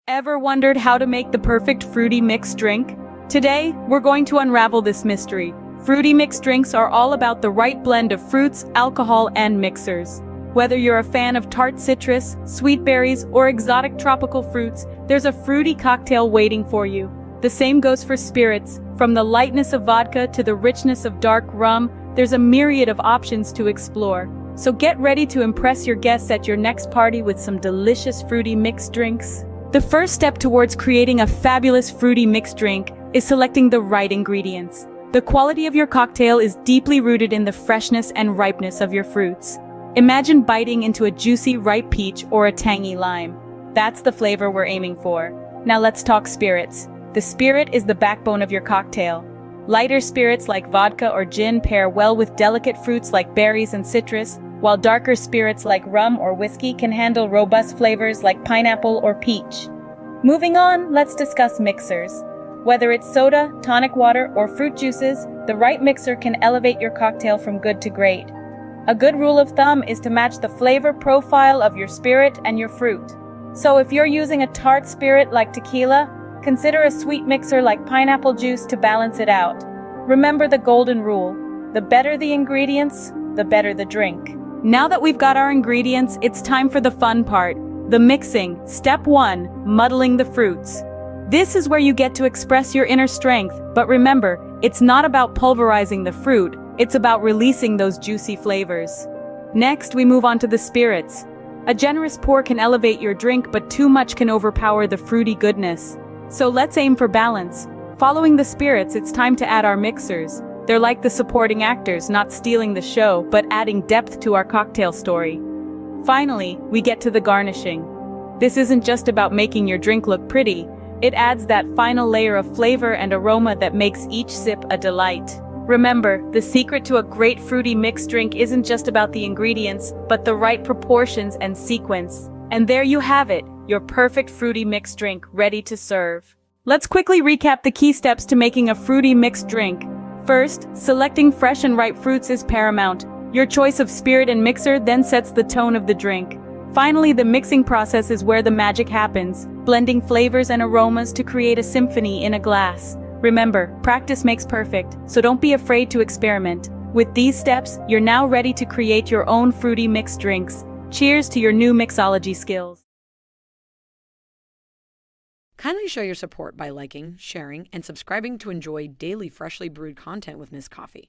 Ever wondered how to make the perfect fruity mixed drink? Today, we're going to unravel this mystery. Fruity mixed drinks are all about the right blend of fruits, alcohol, and mixers. Whether you're a fan of tart citrus, sweet berries, or exotic tropical fruits, there's a fruity cocktail waiting for you. The same goes for spirits. From the lightness of vodka to the richness of dark rum, there's a myriad of options to explore. So get ready to impress your guests at your next party with some delicious fruity mixed drinks. The first step towards creating a fabulous fruity mixed drink is selecting the right ingredients. The quality of your cocktail is deeply rooted in the freshness and ripeness of your fruits. Imagine biting into a juicy ripe peach or a tangy lime. That's the flavor we're aiming for. Now let's talk spirits. The spirit is the backbone of your cocktail. Lighter spirits like vodka or gin pair well with delicate fruits like berries and citrus, while darker spirits like rum or whiskey can handle robust flavors like pineapple or peach. Moving on, let's discuss mixers. Whether it's soda, tonic water, or fruit juices, the right mixer can elevate your cocktail from good to great. A good rule of thumb is to match the flavor profile of your spirit and your fruit. So if you're using a tart spirit like tequila, consider a sweet mixer like pineapple juice to balance it out. Remember the golden rule: the better the ingredients, the better the drink. Now that we've got our ingredients, it's time for the fun part, the mixing. Step 1, muddling the fruits. This is where you get to express your inner strength, but remember, it's not about pulverizing the fruit, it's about releasing those juicy flavors. Next, we move on to the spirits. A generous pour can elevate your drink, but too much can overpower the fruity goodness. So let's aim for balance. Following the spirits, it's time to add our mixers. They're like the supporting actors, not stealing the show, but adding depth to our cocktail story. Finally, we get to the garnishing. This isn't just about making your drink look pretty, it adds that final layer of flavor and aroma that makes each sip a delight. Remember, the secret to a great fruity mixed drink isn't just about the ingredients, but the right proportions and sequence. And there you have it, your perfect fruity mixed drink ready to serve. Let's quickly recap the key steps to making a fruity mixed drink. First, selecting fresh and ripe fruits is paramount. Your choice of spirit and mixer then sets the tone of the drink. Finally, the mixing process is where the magic happens, blending flavors and aromas to create a symphony in a glass. Remember, practice makes perfect, so don't be afraid to experiment. With these steps, you're now ready to create your own fruity mixed drinks. Cheers to your new mixology skills. Kindly show your support by liking, sharing, and subscribing to enjoy daily freshly brewed content with Ms. Coffee.